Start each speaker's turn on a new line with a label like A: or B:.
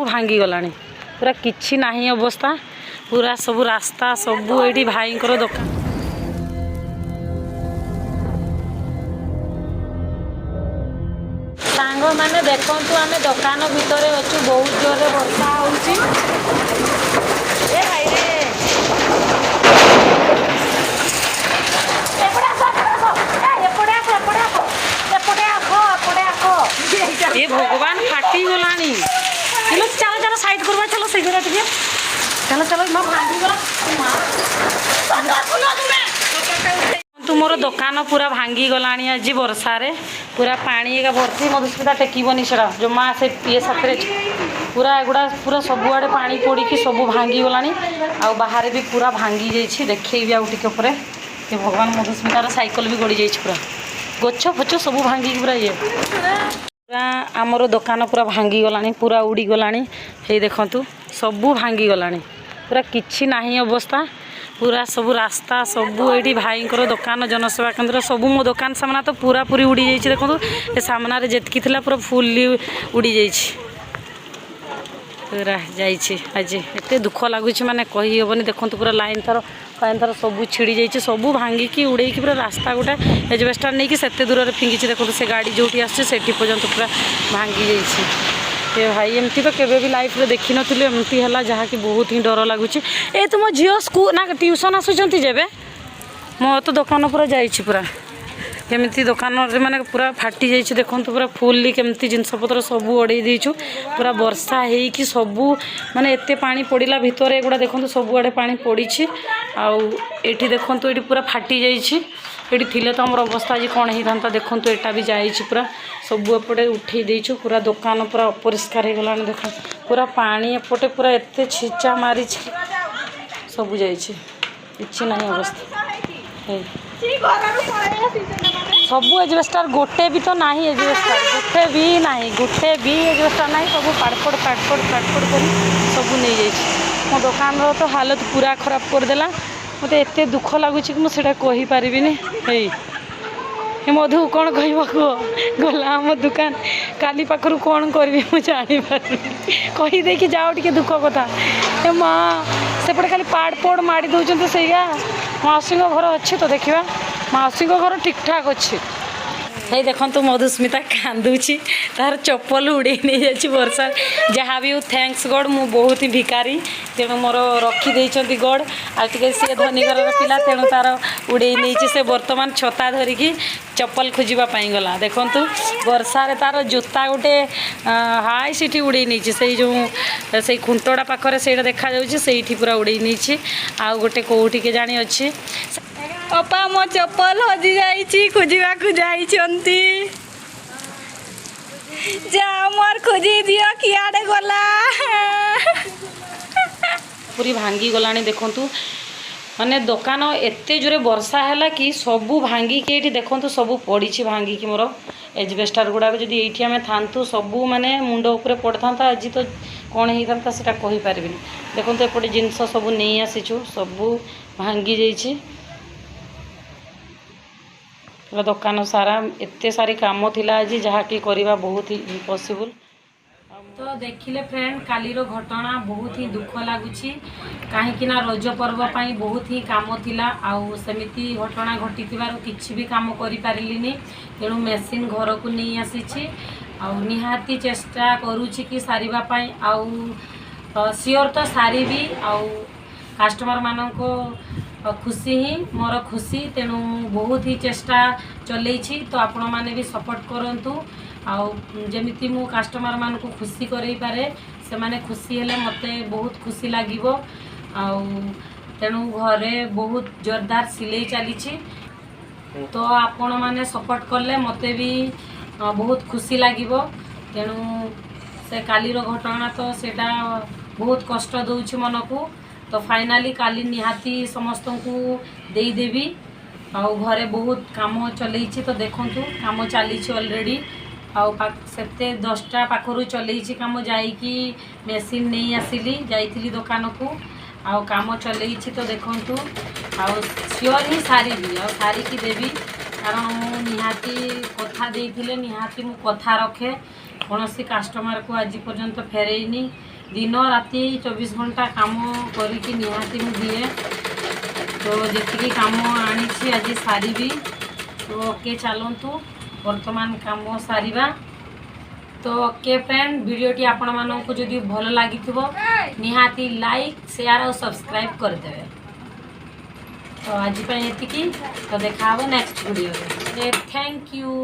A: भांगी गलानी पूरा किछि नाही अवस्था पूरा सब रास्ता सब ये भाई दुकान सांग मैंने देखु आम दुकान भितर अच्छु बहुत जोर वर्षा होउची ए भाई रे ये भगवान फाटी गलानी चलो चलो चलो साइड करवा चलो शीघ्र टिके चलो चलो मां भांगी गला तुमर दुकान पूरा भांगी गलानी आज वर्षा रे पूरा पानी एका भर्ती मधुस्मिता टेकबनी सेड़ा जो माँ से ये साथ पूरा एगुड़ा पूरा सबुआड़े पानी पड़ी कि सब भांगी गलानी आ बाहर भी पूरा भांगी जाइए देखी आउ टिके पर ये भगवान मधुस्मितार साइकेल भी गड़ी जाइए पूरा गछ फच सब भांगी पूरा ये पूरा आमर दुकान पूरा भांगी गलानी पूरा उड़ी गलानी हे देखंतु सब भांगी गलानी पूरा किछि नाही अवस्था पूरा सब रास्ता सब ये भाई दुकान जनसेवा केन्द्र सब मो दुकान सामना तो पूरा पूरी उड़ी जाइए देखो ये सामना जेतकी थिला पूरा फुल्ली उड़ी जाइए पूरा जाइए आज एत दुख लगुच माने कही हेनी देखो पूरा लाइन थर सब छिड़ी जाइए सब भांगिकी उड़े पूरा रास्ता गोटे एजबेस्टार नहीं कि से दूर फिंगी देखो से गाड़ी जो आसे पर्यंत पूरा भांगी जाइए भाई एमती तो केवे भी लाइफ रे देखी नी एमती है जहाँ कि बहुत ही डर लगुच ए तुम झील स्कूल ना ट्यूशन आसुँच जेबे मो तो दुकान पूरा जाइए पूरा केमती दुकान माने पूरा फाटी जाइए देखो पूरा फुल्ली केमती जिनपतर सब ओडे देचु पूरा वर्षा होगी सब माने एते पानी पड़ा भितर एगुड़ा देखो सब आड़े पानी पड़ी आठी देखो ये पूरा फाटी जाइए ये थिले तो आम अवस्था आज कौन होता देखो एटा भी जाइए पूरा सब एपटे उठे देचु पूरा दुकान पूरा अपरिष्कार हो गला देख पूरा पानी एपटे पूरा एत छीचा मारी सब जाइए किछि नहीं अवस्था सब एजबेस्टार गोटे भी तो नहीं एजबेस्टार गोटे भी एजबेस्टार नहीं सब पाड़पड़ कर सब नहीं जाइए मो दुकान तो हालत पूरा खराब करदेला मत एत दुख लगुच कि मुझे कहीपरि हे मधु कौन कह गला आम दुकान काली पाखर कौन करी मुझे जानीपार कहीदे जाओ टे दुख कथा ए माँ सेपटे खाली पाड़ माड़ी दौरान से मौसी घर अच्छे तो देखा मौसी घर ठीक ठाक अच्छे ये देखो मधुस्मिता कांदुची तार चप्पल उड़े नहीं जाए वर्षा जहाँ भी थैंक्स गॉड मु बहुत ही भिकारी तेणु मोर रखी गॉड आगे सी धनी घर पिला तेणु तार उड़े नहीं से बर्तमान छता धरिकी चप्पल खोजापी गला देखु वर्षा रे तार जोता गोटे हाई सीठी उड़े नहीं से जो से खुंटड़ा पाखरे से देखा जाऊँगी पूरा उड़े नहीं आउ गोटे कौटी के जानी अच्छी अपा मो चप्पल हजि जाइए खोजा जाइछंती जा मोर खोजी दियो कियाडे गला पूरी भांगी गलानी देखंतु माने दुकान एते जोरे वर्षा हैला कि सबू भांगी के एठी देखंतु सबू पड़ी भांगी कि मोर एजबेस्टार गुड़ा जदि एठी आमे थांतु सबू माने मुंड ऊपर पड़थांता आज तो कौन होता सेटा कहि पारबिनी देखंतु एपटे जिनस सबू नहीं आसीछु सबू भांगी जाइछि पूरा दुकान सारा एते सारी काम थिला आज जहाँ कि करवा बहुत ही इम्पॉसिबल तो देखिले फ्रेंड काली रो घटना बहुत ही दुख लगुच कहीं रज पर्व पाई बहुत ही काम थिला आउ सेमिति घटना घटी किसी भी काम करि पारिलिनी तेणु मेसीन घर को नहीं आसी आउ निहाती चेष्टा करुछि कि सारिबा पाई आउ सियोर तो सारी भी आउ कस्टमर मानको खुशी ही मोर खुशी तेणु बहुत ही चेष्टा चलई तो आपण मैंने भी सपोर्ट करंतु जमिति मु कस्टमर मान को खुशी करई पारे से माने खुशी हेले मते बहुत खुशी लागिबो तेणु घरे बहुत जोरदार सिलाई चली तो आपण मैंने सपोर्ट करले मते भी बहुत खुशी लागिबो तेणु से काली रो घटना तो सेटा बहुत कष्ट दउछि मन को तो फाइनाली काली निहाती समस्त को देदेवी आउ घरे बहुत काम चलई तो देखंतु काम चली ऑलरेडी आउ सेते 10टा पाखरु चलई काम जाइकी मेसीन नहीं आसिली जाइली दुकान को आउ काम चलई तो देखंतु आउ सियोर ही सारी भी आउ सारी की देवी कारण मु निहाती कथा देइथिले निहाती मु कथा रखे कौन कस्टमर को आज पर्यंत फेरेनी दिन राति 24 घंटा काम करके निहाती मु दिए तो जी काम आनी आज सारी तो ओके चलतु वर्तमान काम सारिबा तो ओके फ्रेंड वीडियोटी आपण मानक जदि भल लगी निहाती लाइक शेयर और सब्सक्राइब करदेवे तो आज ये तो देखा नेक्स्ट वीडियो थैंक यू।